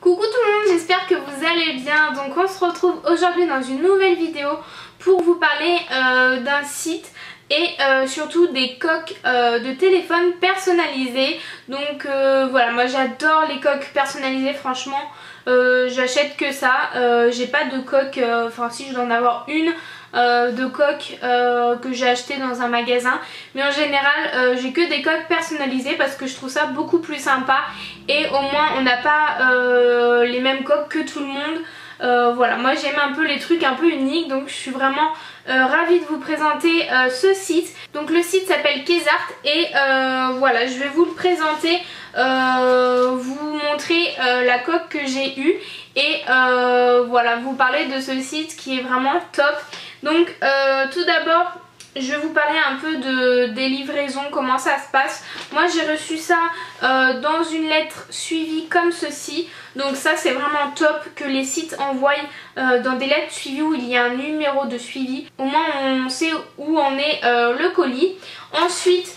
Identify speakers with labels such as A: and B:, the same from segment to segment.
A: Coucou tout le monde, j'espère que vous allez bien. Donc on se retrouve aujourd'hui dans une nouvelle vidéo pour vous parler d'un site et surtout des coques de téléphone personnalisées. Donc voilà, moi j'adore les coques personnalisées, franchement j'achète que ça. J'ai pas de coque, enfin si je dois en avoir une de coques que j'ai acheté dans un magasin, mais en général j'ai que des coques personnalisées parce que je trouve ça beaucoup plus sympa et au moins on n'a pas les mêmes coques que tout le monde. Voilà, moi j'aime un peu les trucs un peu uniques, donc je suis vraiment ravie de vous présenter ce site. Donc le site s'appelle Kezart et voilà, je vais vous le présenter, vous montrer la coque que j'ai eue et voilà, vous parler de ce site qui est vraiment top. Donc tout d'abord je vais vous parler un peu des livraisons, comment ça se passe. Moi j'ai reçu ça dans une lettre suivie comme ceci. Donc ça c'est vraiment top que les sites envoient dans des lettres suivies où il y a un numéro de suivi. Au moins on sait où en est le colis. Ensuite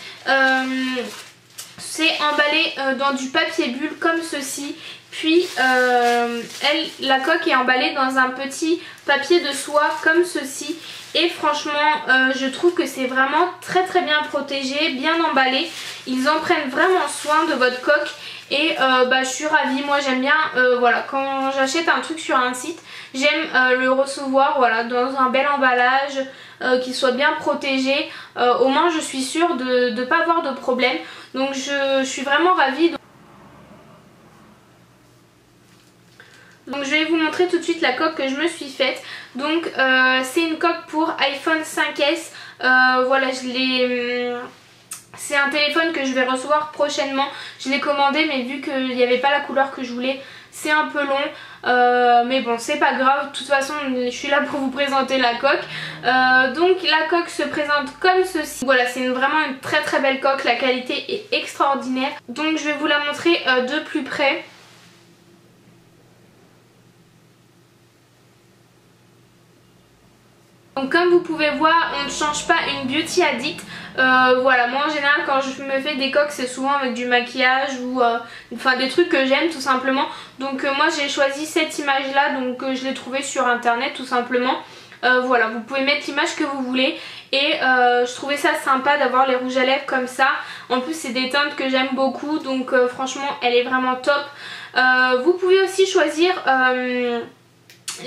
A: c'est emballé dans du papier bulle comme ceci. Puis la coque est emballée dans un petit papier de soie comme ceci. Et franchement je trouve que c'est vraiment très bien protégé, bien emballé. Ils en prennent vraiment soin de votre coque. Et je suis ravie, moi j'aime bien, voilà, quand j'achète un truc sur un site, j'aime le recevoir voilà, dans un bel emballage, qu'il soit bien protégé. Au moins je suis sûre de ne pas avoir de problème. Donc je suis vraiment ravie. Donc je vais vous montrer tout de suite la coque que je me suis faite. Donc c'est une coque pour iPhone 5S. Voilà, c'est un téléphone que je vais recevoir prochainement. Je l'ai commandé mais vu qu'il n'y avait pas la couleur que je voulais, c'est un peu long. Mais bon, c'est pas grave, de toute façon je suis là pour vous présenter la coque. Donc la coque se présente comme ceci. Voilà, c'est vraiment une très belle coque, la qualité est extraordinaire. Donc je vais vous la montrer de plus près. Donc comme vous pouvez voir, on ne change pas une beauty addict. Voilà, moi en général quand je me fais des coques c'est souvent avec du maquillage ou enfin des trucs que j'aime tout simplement. Donc moi j'ai choisi cette image là, donc je l'ai trouvée sur internet tout simplement. Voilà, vous pouvez mettre l'image que vous voulez et je trouvais ça sympa d'avoir les rouges à lèvres comme ça. En plus c'est des teintes que j'aime beaucoup, donc franchement elle est vraiment top. Vous pouvez aussi choisir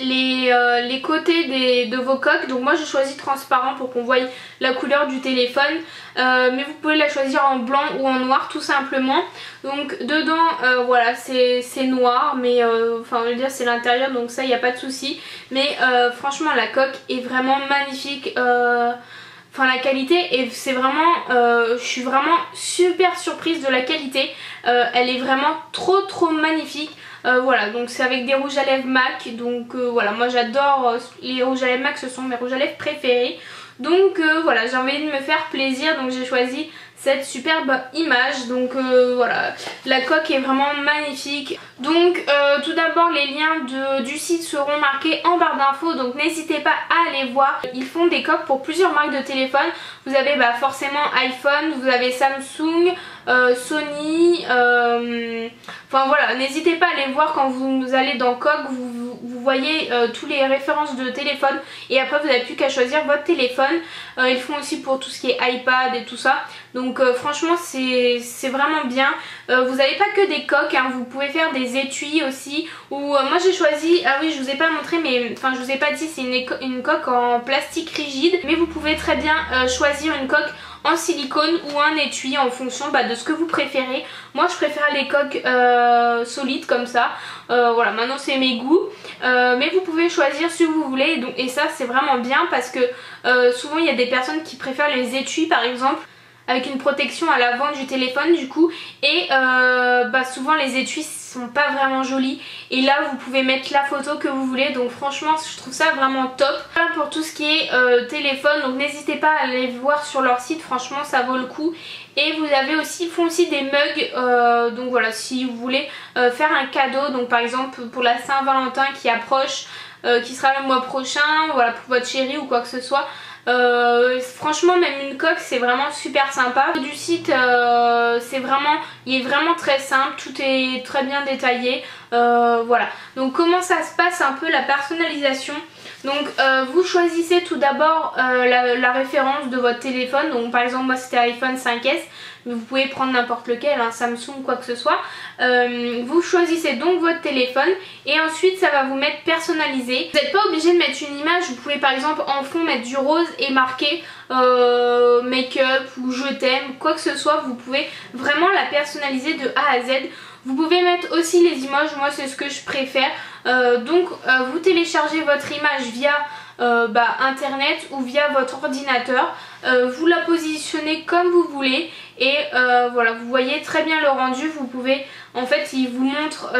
A: les côtés de vos coques. Donc moi j'ai choisi transparent pour qu'on voie la couleur du téléphone, mais vous pouvez la choisir en blanc ou en noir tout simplement. Donc dedans voilà c'est noir, mais enfin je veux dire c'est l'intérieur, donc ça il n'y a pas de souci. Mais franchement la coque est vraiment magnifique. Enfin la qualité, et c'est vraiment, je suis vraiment super surprise de la qualité. Elle est vraiment trop magnifique. Voilà, donc c'est avec des rouges à lèvres MAC. Donc voilà, moi j'adore les rouges à lèvres MAC, ce sont mes rouges à lèvres préférés. Donc voilà, j'ai envie de me faire plaisir, donc j'ai choisi cette superbe image. Donc voilà, la coque est vraiment magnifique. Donc tout d'abord les liens du site seront marqués en barre d'infos, donc n'hésitez pas à aller voir. Ils font des coques pour plusieurs marques de téléphone. Vous avez forcément iPhone, vous avez Samsung, Sony, enfin voilà, n'hésitez pas à aller voir quand vous allez dans coque, vous voyez tous les références de téléphone et après vous n'avez plus qu'à choisir votre téléphone. Ils font aussi pour tout ce qui est iPad et tout ça. Donc franchement c'est vraiment bien. Vous n'avez pas que des coques, hein, vous pouvez faire des étuis aussi. Ou moi j'ai choisi, ah oui je vous ai pas montré, mais enfin je vous ai pas dit, c'est une coque en plastique rigide. Mais vous pouvez très bien choisir une coque en silicone ou un étui en fonction de ce que vous préférez. Moi je préfère les coques solides comme ça. Voilà, maintenant c'est mes goûts. Mais vous pouvez choisir si vous voulez. Et ça c'est vraiment bien parce que souvent il y a des personnes qui préfèrent les étuis par exemple, avec une protection à l'avant du téléphone du coup, et souvent les étuis sont pas vraiment jolis et là vous pouvez mettre la photo que vous voulez. Donc franchement je trouve ça vraiment top. Voilà pour tout ce qui est téléphone, donc n'hésitez pas à aller voir sur leur site, franchement ça vaut le coup. Et vous avez aussi, font aussi des mugs, donc voilà, si vous voulez faire un cadeau, donc par exemple pour la Saint-Valentin qui approche, qui sera le mois prochain, voilà, pour votre chérie ou quoi que ce soit. Franchement même une coque c'est vraiment super sympa. Du site c'est vraiment, il est vraiment très simple, tout est très bien détaillé. Voilà, donc comment ça se passe un peu la personnalisation? Donc vous choisissez tout d'abord la référence de votre téléphone. Donc par exemple moi c'était iPhone 5S, mais vous pouvez prendre n'importe lequel, hein, Samsung, quoi que ce soit. Vous choisissez donc votre téléphone et ensuite ça va vous mettre personnalisé. Vous n'êtes pas obligé de mettre une image, vous pouvez par exemple en fond mettre du rose et marquer make-up ou je t'aime, quoi que ce soit. Vous pouvez vraiment la personnaliser de A à Z. Vous pouvez mettre aussi les images, moi c'est ce que je préfère. Donc vous téléchargez votre image via internet ou via votre ordinateur, vous la positionnez comme vous voulez et voilà, vous voyez très bien le rendu. Vous pouvez, en fait il vous montre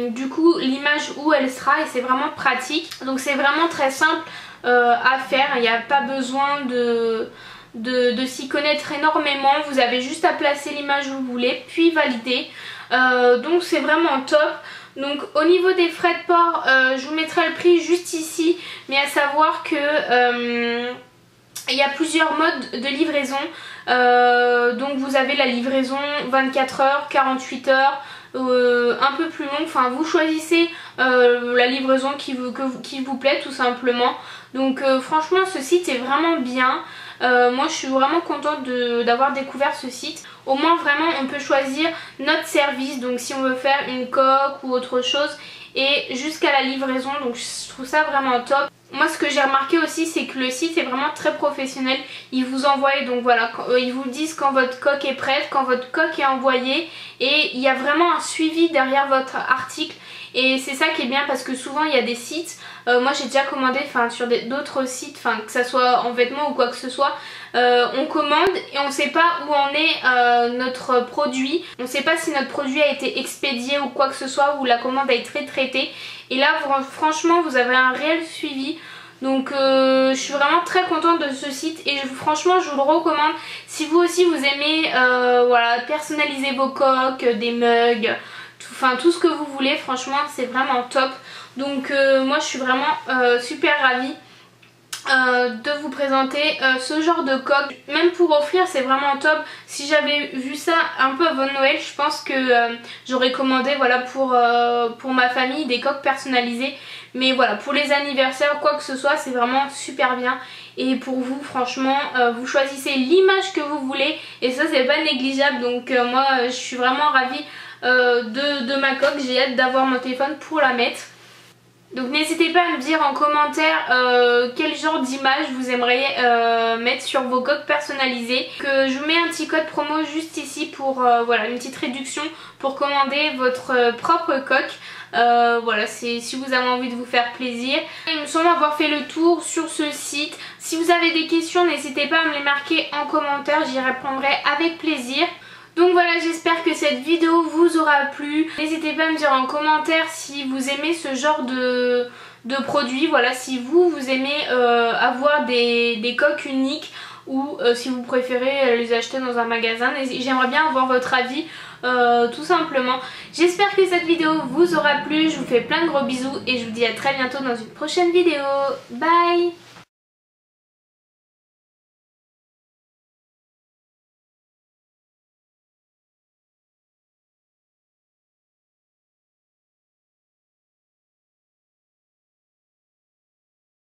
A: du coup l'image où elle sera et c'est vraiment pratique. Donc c'est vraiment très simple à faire, il n'y a pas besoin de s'y connaître énormément. Vous avez juste à placer l'image où vous voulez puis valider. Donc c'est vraiment top. Donc au niveau des frais de port, je vous mettrai le prix juste ici, mais à savoir que il y a plusieurs modes de livraison. Donc vous avez la livraison 24 heures, 48 heures, un peu plus longue, enfin vous choisissez la livraison qui vous plaît tout simplement. Donc franchement ce site est vraiment bien. Moi je suis vraiment contente d'avoir découvert ce site. Au moins vraiment on peut choisir notre service, donc si on veut faire une coque ou autre chose, et jusqu'à la livraison. Donc je trouve ça vraiment top. Moi ce que j'ai remarqué aussi c'est que le site est vraiment très professionnel. Ils vous envoient, donc voilà, ils vous disent quand votre coque est prête, quand votre coque est envoyée, et il y a vraiment un suivi derrière votre article. Et c'est ça qui est bien parce que souvent il y a des sites, moi j'ai déjà commandé sur d'autres sites, que ça soit en vêtements ou quoi que ce soit, on commande et on ne sait pas où en est notre produit, on ne sait pas si notre produit a été expédié ou quoi que ce soit, ou la commande a été traitée. Et là franchement vous avez un réel suivi. Donc je suis vraiment très contente de ce site et franchement je vous le recommande. Si vous aussi vous aimez voilà, personnaliser vos coques, des mugs, tout ce que vous voulez, franchement c'est vraiment top. Donc moi je suis vraiment super ravie de vous présenter ce genre de coque. Même pour offrir c'est vraiment top. Si j'avais vu ça un peu avant Noël, je pense que j'aurais commandé, voilà, pour ma famille des coques personnalisées. Mais voilà, pour les anniversaires ou quoi que ce soit, c'est vraiment super bien. Et pour vous, franchement, vous choisissez l'image que vous voulez et ça c'est pas négligeable. Donc moi je suis vraiment ravie de ma coque. J'ai hâte d'avoir mon téléphone pour la mettre. Donc n'hésitez pas à me dire en commentaire quel genre d'image vous aimeriez mettre sur vos coques personnalisées. Je vous mets un petit code promo juste ici pour voilà, une petite réduction pour commander votre propre coque. Voilà, c'est si vous avez envie de vous faire plaisir. Il me semble avoir fait le tour sur ce site. Si vous avez des questions, n'hésitez pas à me les marquer en commentaire, j'y répondrai avec plaisir. Donc voilà, j'espère que cette vidéo vous aura plu. N'hésitez pas à me dire en commentaire si vous aimez ce genre de produits. Voilà, si vous aimez avoir des coques uniques ou si vous préférez les acheter dans un magasin. J'aimerais bien avoir votre avis tout simplement. J'espère que cette vidéo vous aura plu. Je vous fais plein de gros bisous et je vous dis à très bientôt dans une prochaine vidéo. Bye!